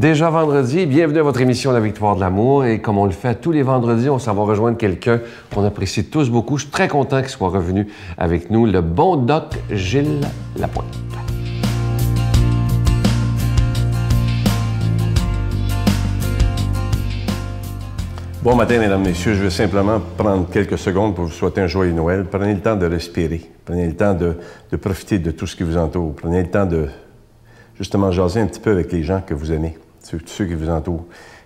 Déjà vendredi, bienvenue à votre émission La Victoire de l'amour. Et comme on le fait tous les vendredis, on s'en va rejoindre quelqu'un qu'on apprécie tous beaucoup. Je suis très content qu'il soit revenu avec nous, le bon doc Gilles Lapointe. Bon matin, mesdames, messieurs. Je veux simplement prendre quelques secondes pour vous souhaiter un joyeux Noël. Prenez le temps de respirer. Prenez le temps de profiter de tout ce qui vous entoure. Prenez le temps de, justement, jaser un petit peu avec les gens que vous aimez, ceux qui vous entourent.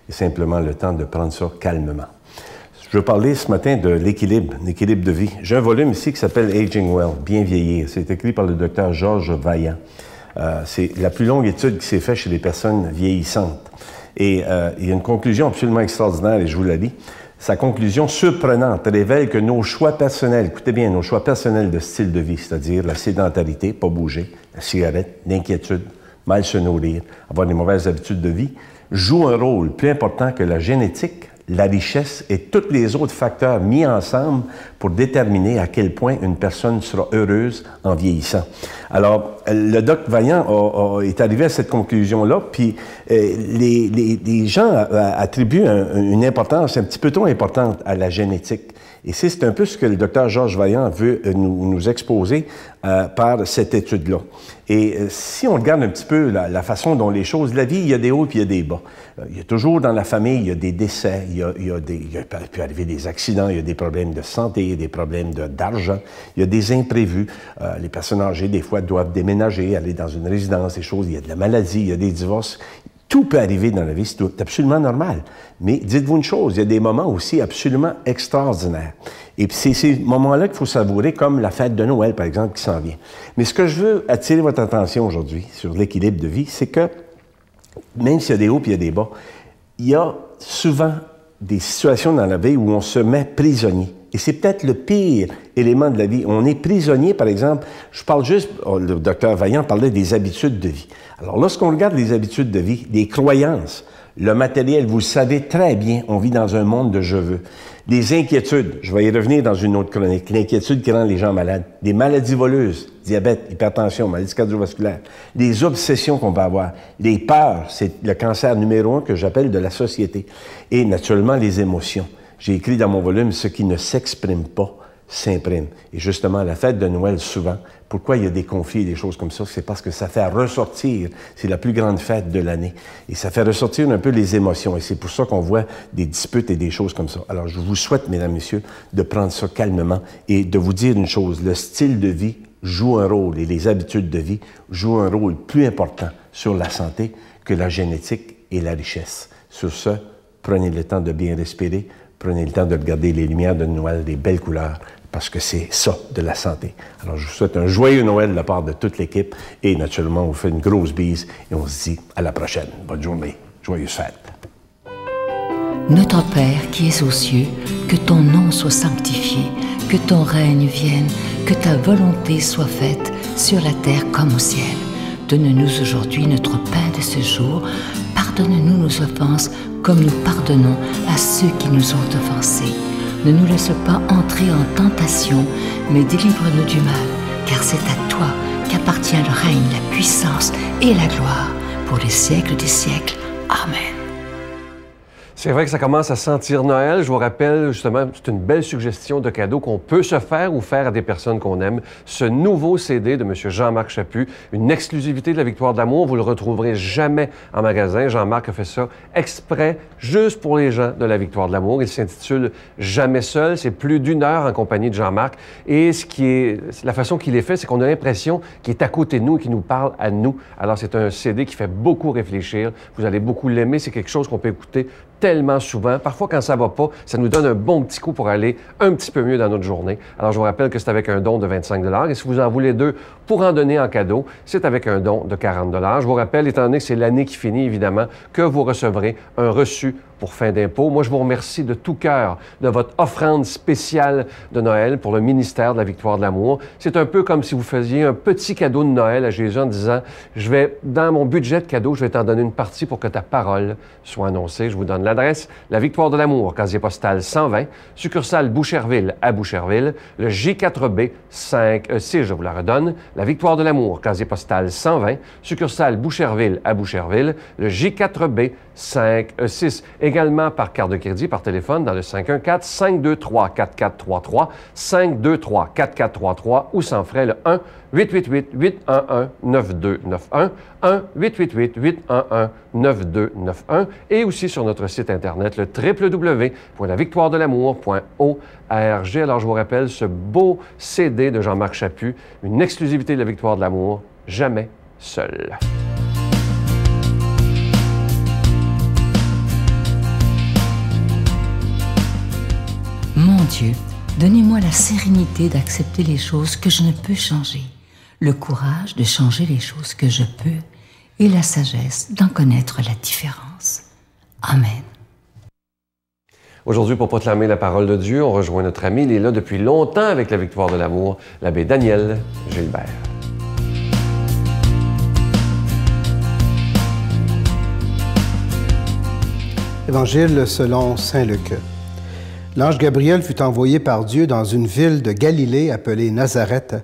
Et simplement le temps de prendre ça calmement. Je veux parler ce matin de l'équilibre de vie. J'ai un volume ici qui s'appelle Aging Well, bien vieillir. C'est écrit par le docteur Georges Vaillant. C'est la plus longue étude qui s'est faite chez les personnes vieillissantes. Et il y a une conclusion absolument extraordinaire, et je vous la lis. Sa conclusion surprenante révèle que nos choix personnels, écoutez bien, nos choix personnels de style de vie, c'est-à-dire la sédentarité, pas bouger, la cigarette, l'inquiétude, mal se nourrir, avoir des mauvaises habitudes de vie, jouent un rôle plus important que la génétique, la richesse et tous les autres facteurs mis ensemble pour déterminer à quel point une personne sera heureuse en vieillissant. Alors, le doc Vaillant est arrivé à cette conclusion-là, puis les gens attribuent une importance un petit peu trop importante à la génétique. Et c'est un peu ce que le docteur Georges Vaillant veut nous exposer par cette étude-là. Et si on regarde un petit peu la façon dont les choses, la vie, il y a des hauts et il y a des bas. Il y a toujours dans la famille, il y a des décès, il peut arriver des accidents, il y a des problèmes de santé, il y a des problèmes d'argent, il y a des imprévus. Les personnes âgées, des fois, doivent déménager, aller dans une résidence, des choses, il y a de la maladie, il y a des divorces. Tout peut arriver dans la vie, c'est absolument normal. Mais dites-vous une chose, il y a des moments aussi absolument extraordinaires. Et puis c'est ces moments-là qu'il faut savourer, comme la fête de Noël, par exemple, qui s'en vient. Mais ce que je veux attirer votre attention aujourd'hui sur l'équilibre de vie, c'est que, même s'il y a des hauts et il y a des bas, il y a souvent des situations dans la vie où on se met prisonnier. Et c'est peut-être le pire élément de la vie. On est prisonnier, par exemple, je parle juste, le docteur Vaillant parlait des habitudes de vie. Alors, lorsqu'on regarde les habitudes de vie, les croyances, le matériel, vous le savez très bien, on vit dans un monde de je veux. Les inquiétudes, je vais y revenir dans une autre chronique, l'inquiétude qui rend les gens malades, les maladies voleuses, diabète, hypertension, maladies cardiovasculaires, les obsessions qu'on peut avoir, les peurs, c'est le cancer numéro 1 que j'appelle de la société, et naturellement les émotions. J'ai écrit dans mon volume « Ce qui ne s'exprime pas s'imprime ». Et justement, à la fête de Noël, souvent, pourquoi il y a des conflits et des choses comme ça? C'est parce que ça fait ressortir, c'est la plus grande fête de l'année. Et ça fait ressortir un peu les émotions. Et c'est pour ça qu'on voit des disputes et des choses comme ça. Alors, je vous souhaite, mesdames, messieurs, de prendre ça calmement et de vous dire une chose. Le style de vie joue un rôle et les habitudes de vie jouent un rôle plus important sur la santé que la génétique et la richesse. Sur ce, prenez le temps de bien respirer. Prenez le temps de regarder les lumières de Noël, des belles couleurs, parce que c'est ça, de la santé. Alors, je vous souhaite un joyeux Noël de la part de toute l'équipe et naturellement, on vous fait une grosse bise et on se dit à la prochaine. Bonne journée, joyeuse fête. Notre Père qui es aux cieux, que ton nom soit sanctifié, que ton règne vienne, que ta volonté soit faite sur la terre comme au ciel. Donne-nous aujourd'hui notre pain de ce jour. Pardonne-nous nos offenses, comme nous pardonnons à ceux qui nous ont offensés. Ne nous laisse pas entrer en tentation, mais délivre-nous du mal, car c'est à toi qu'appartient le règne, la puissance et la gloire, pour les siècles des siècles. Amen. C'est vrai que ça commence à sentir Noël. Je vous rappelle, justement, c'est une belle suggestion de cadeau qu'on peut se faire ou faire à des personnes qu'on aime. Ce nouveau CD de M. Jean-Marc Chaput, une exclusivité de la Victoire de l'amour. Vous le retrouverez jamais en magasin. Jean-Marc a fait ça exprès, juste pour les gens de la Victoire de l'amour. Il s'intitule « Jamais seul ». C'est plus d'1 heure en compagnie de Jean-Marc. Et la façon qu'il est fait, c'est qu'on a l'impression qu'il est à côté de nous et qu'il nous parle à nous. Alors, c'est un CD qui fait beaucoup réfléchir. Vous allez beaucoup l'aimer. C'est quelque chose qu'on peut écouter tellement souvent. Parfois, quand ça va pas, ça nous donne un bon petit coup pour aller un petit peu mieux dans notre journée. Alors, je vous rappelle que c'est avec un don de 25 $. Et si vous en voulez 2 pour en donner en cadeau, c'est avec un don de 40 $. Je vous rappelle, étant donné que c'est l'année qui finit, évidemment, que vous recevrez un reçu pour fin d'impôt. Moi, je vous remercie de tout cœur de votre offrande spéciale de Noël pour le ministère de la Victoire de l'Amour. C'est un peu comme si vous faisiez un petit cadeau de Noël à Jésus en disant, je vais, dans mon budget de cadeau, je vais t'en donner une partie pour que ta parole soit annoncée. Je vous donne l'adresse, la Victoire de l'Amour, casier postal 120, succursale Boucherville à Boucherville, le J4B 56, je vous la redonne, la Victoire de l'Amour, casier postal 120, succursale Boucherville à Boucherville, le J4B 56. Également par carte de crédit, par téléphone, dans le 514-523-4433, 523-4433 ou sans frais, le 1-888-811-9291, 1-888-811-9291 et aussi sur notre site Internet, le www.lavictoiredelamour.org. Alors, je vous rappelle ce beau CD de Jean-Marc Chaput, une exclusivité de la Victoire de l'Amour, jamais seul. Mon Dieu, donnez-moi la sérénité d'accepter les choses que je ne peux changer, le courage de changer les choses que je peux et la sagesse d'en connaître la différence. Amen. Aujourd'hui, pour proclamer la parole de Dieu, on rejoint notre ami, il est là depuis longtemps avec la Victoire de l'Amour, l'abbé Daniel Gilbert. Évangile selon saint Luc. L'ange Gabriel fut envoyé par Dieu dans une ville de Galilée appelée Nazareth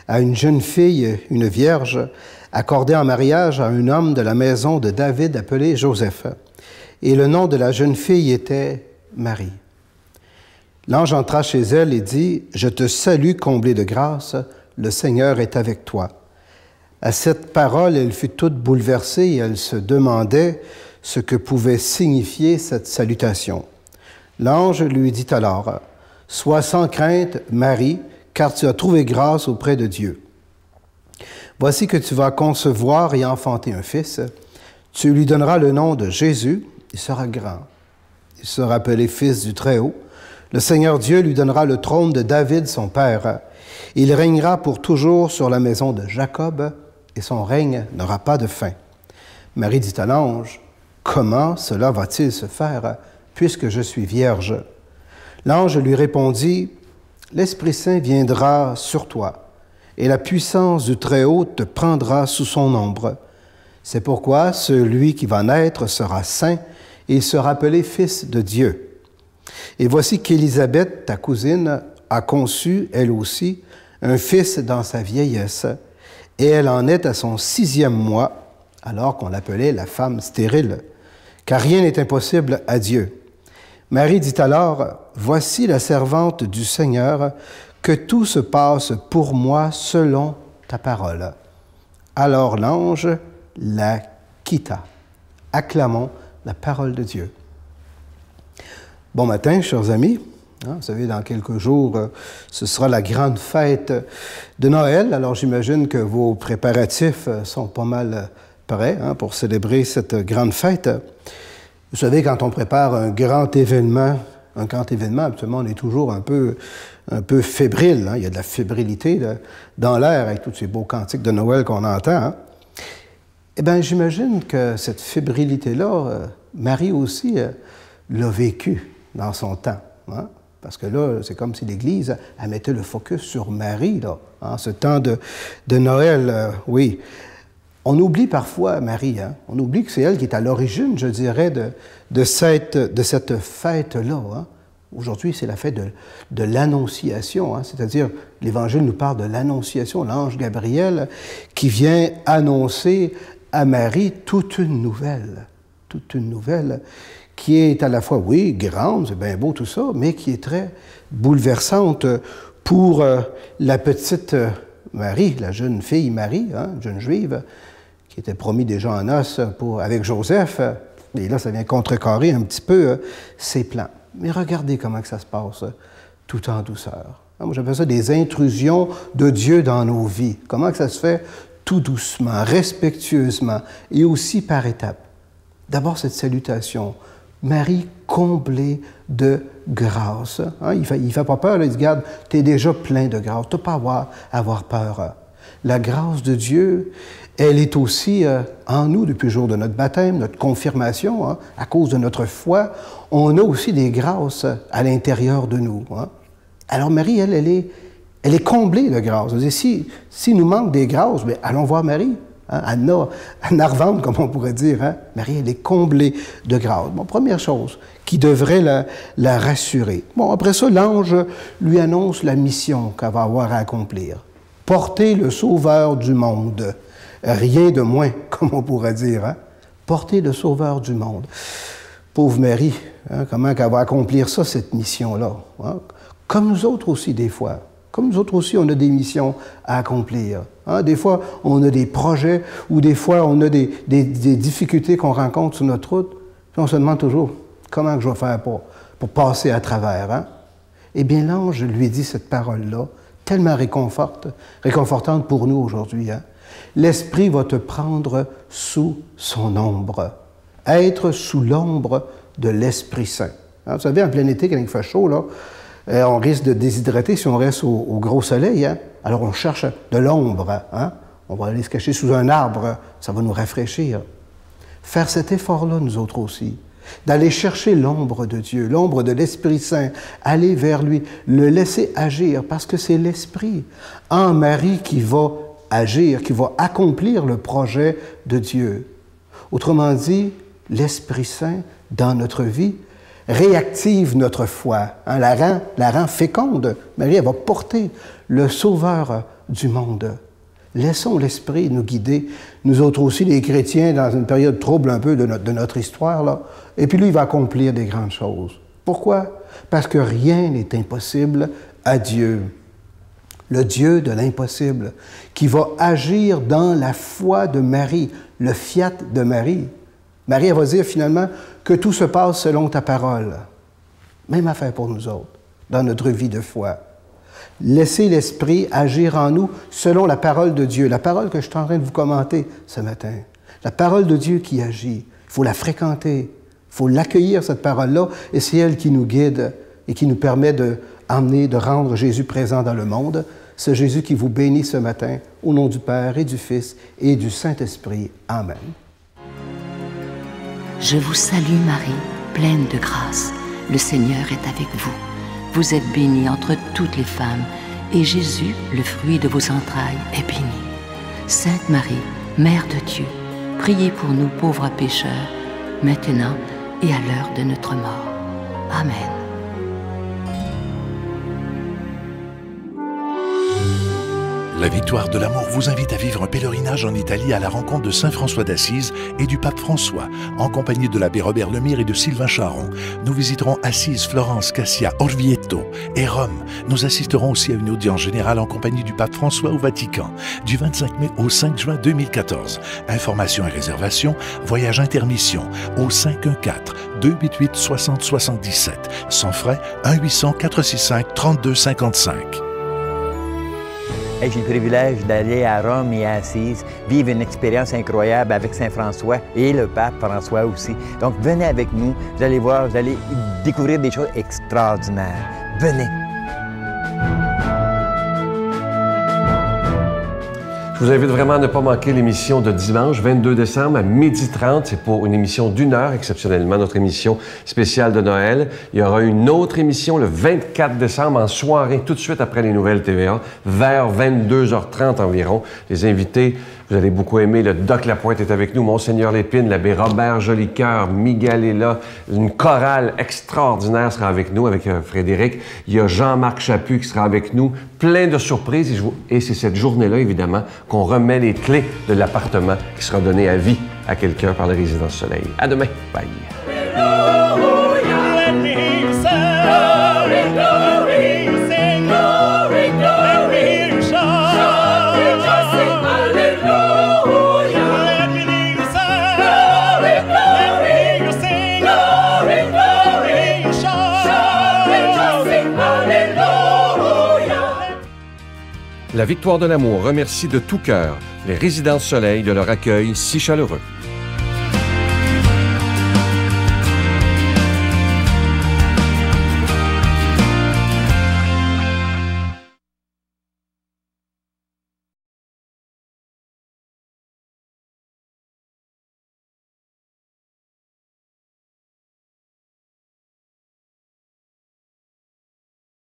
à une jeune fille, une vierge, accordée en mariage à un homme de la maison de David appelé Joseph. Et le nom de la jeune fille était Marie. L'ange entra chez elle et dit, « Je te salue, comblée de grâce, le Seigneur est avec toi. » À cette parole, elle fut toute bouleversée et elle se demandait ce que pouvait signifier cette salutation. L'ange lui dit alors, « Sois sans crainte, Marie, car tu as trouvé grâce auprès de Dieu. Voici que tu vas concevoir et enfanter un fils. Tu lui donneras le nom de Jésus. Il sera grand. Il sera appelé Fils du Très-Haut. Le Seigneur Dieu lui donnera le trône de David, son père. Il régnera pour toujours sur la maison de Jacob, et son règne n'aura pas de fin. » Marie dit à l'ange, « Comment cela va-t-il se faire, puisque je suis vierge? » L'ange lui répondit, « L'Esprit Saint viendra sur toi, et la puissance du Très-Haut te prendra sous son ombre. C'est pourquoi celui qui va naître sera saint, et il sera appelé Fils de Dieu. Et voici qu'Élisabeth, ta cousine, a conçu, elle aussi, un fils dans sa vieillesse, et elle en est à son 6e mois, alors qu'on l'appelait la femme stérile, car rien n'est impossible à Dieu. Marie dit alors, « Voici la servante du Seigneur, que tout se passe pour moi selon ta parole. » Alors l'ange la quitta. Acclamons la parole de Dieu. Bon matin, chers amis. Vous savez, dans quelques jours, ce sera la grande fête de Noël. Alors j'imagine que vos préparatifs sont pas mal prêts pour célébrer cette grande fête. Vous savez, quand on prépare un grand événement, habituellement, on est toujours un peu fébrile. Il y a de la fébrilité dans l'air avec tous ces beaux cantiques de Noël qu'on entend. Eh bien, j'imagine que cette fébrilité-là, Marie aussi l'a vécue dans son temps. Parce que là, c'est comme si l'Église, elle mettait le focus sur Marie, là, ce temps de Noël, oui. On oublie parfois Marie, on oublie que c'est elle qui est à l'origine, je dirais, de cette fête-là. Aujourd'hui, c'est la fête de l'Annonciation, c'est-à-dire l'Évangile nous parle de l'Annonciation, l'ange Gabriel qui vient annoncer à Marie toute une nouvelle qui est à la fois, oui, grande, c'est bien beau tout ça, mais qui est très bouleversante pour la petite Marie, la jeune fille Marie, jeune juive, qui était promis déjà en noces avec Joseph. Et là, ça vient contrecarrer un petit peu ses plans. Mais regardez comment que ça se passe, tout en douceur. Moi, j'appelle ça des intrusions de Dieu dans nos vies. Comment que ça se fait? Tout doucement, respectueusement et aussi par étapes. D'abord, cette salutation. Marie comblée de grâce. Il ne fait pas peur, là, il dit, regarde, tu es déjà plein de grâce, tu n'as pas à avoir peur. La grâce de Dieu, elle est aussi en nous depuis le jour de notre baptême, notre confirmation, hein, à cause de notre foi. On a aussi des grâces à l'intérieur de nous. Hein. Alors Marie, elle est comblée de grâces. Si nous manque des grâces, bien, allons voir Marie. Hein, Anna revendre, comme on pourrait dire. Hein. Marie, elle est comblée de grâces. Bon, première chose qui devrait la rassurer. Bon, après ça, l'ange lui annonce la mission qu'elle va avoir à accomplir. Porter le Sauveur du monde. Rien de moins, comme on pourrait dire. Hein? Porter le Sauveur du monde. Pauvre Marie, hein, comment elle va accomplir ça, cette mission-là? Hein? Comme nous autres aussi, des fois. Comme nous autres aussi, on a des missions à accomplir. Hein? Des fois, on a des projets ou des fois, on a des difficultés qu'on rencontre sur notre route. Puis on se demande toujours, comment je vais faire pour passer à travers? Hein? Eh bien, l'ange lui dit cette parole-là, tellement réconfortante pour nous aujourd'hui. Hein? L'Esprit va te prendre sous son ombre. Être sous l'ombre de l'Esprit Saint. Hein, vous savez, en plein été, quand il fait chaud, là, on risque de déshydrater si on reste au gros soleil. Hein? Alors, on cherche de l'ombre. Hein? On va aller se cacher sous un arbre. Ça va nous rafraîchir. Faire cet effort-là, nous autres aussi. D'aller chercher l'ombre de Dieu, l'ombre de l'Esprit Saint, aller vers lui, le laisser agir, parce que c'est l'Esprit en Marie qui va agir, qui va accomplir le projet de Dieu. Autrement dit, l'Esprit Saint, dans notre vie, réactive notre foi, hein, la rend féconde. Marie, elle va porter le Sauveur du monde. Laissons l'Esprit nous guider, nous autres aussi, les chrétiens, dans une période trouble un peu de notre histoire, là. Et puis lui, il va accomplir des grandes choses. Pourquoi? Parce que rien n'est impossible à Dieu. Le Dieu de l'impossible, qui va agir dans la foi de Marie, le fiat de Marie. Marie, elle va dire finalement que tout se passe selon ta parole. Même affaire pour nous autres, dans notre vie de foi. Laissez l'Esprit agir en nous selon la parole de Dieu, la parole que je suis en train de vous commenter ce matin. La parole de Dieu qui agit. Il faut la fréquenter, il faut l'accueillir, cette parole-là, et c'est elle qui nous guide et qui nous permet de rendre Jésus présent dans le monde. C'est Jésus qui vous bénit ce matin, au nom du Père et du Fils et du Saint-Esprit. Amen. Je vous salue Marie, pleine de grâce. Le Seigneur est avec vous. Vous êtes bénie entre toutes les femmes, et Jésus, le fruit de vos entrailles, est béni. Sainte Marie, Mère de Dieu, priez pour nous pauvres pécheurs, maintenant et à l'heure de notre mort. Amen. La Victoire de l'amour vous invite à vivre un pèlerinage en Italie à la rencontre de Saint François d'Assise et du pape François, en compagnie de l'abbé Robert Lemire et de Sylvain Charon. Nous visiterons Assise, Florence, Cassia, Orvieto et Rome. Nous assisterons aussi à une audience générale en compagnie du pape François au Vatican, du 25 mai au 5 juin 2014. Informations et réservations, voyage intermission au 514-288-6077. Sans frais, 1-800-465-3255. J'ai le privilège d'aller à Rome et à Assise, vivre une expérience incroyable avec Saint François et le pape François aussi. Donc venez avec nous, vous allez voir, vous allez découvrir des choses extraordinaires. Venez! Je vous invite vraiment à ne pas manquer l'émission de dimanche 22 décembre à 12h30. C'est pour une émission d'1 heure, exceptionnellement, notre émission spéciale de Noël. Il y aura une autre émission le 24 décembre en soirée, tout de suite après les nouvelles TVA, vers 22h30 environ. Les invités, vous allez beaucoup aimer. Le Doc Lapointe est avec nous, Monseigneur Lépine, l'abbé Robert Jolicoeur, Miguel est là. Une chorale extraordinaire sera avec nous, avec Frédéric. Il y a Jean-Marc Chaput qui sera avec nous. Plein de surprises. Et c'est cette journée-là, évidemment, qu'on remet les clés de l'appartement qui sera donné à vie à quelqu'un par la Résidence Soleil. À demain. Bye. La Victoire de l'amour remercie de tout cœur les Résidences Soleil de leur accueil si chaleureux.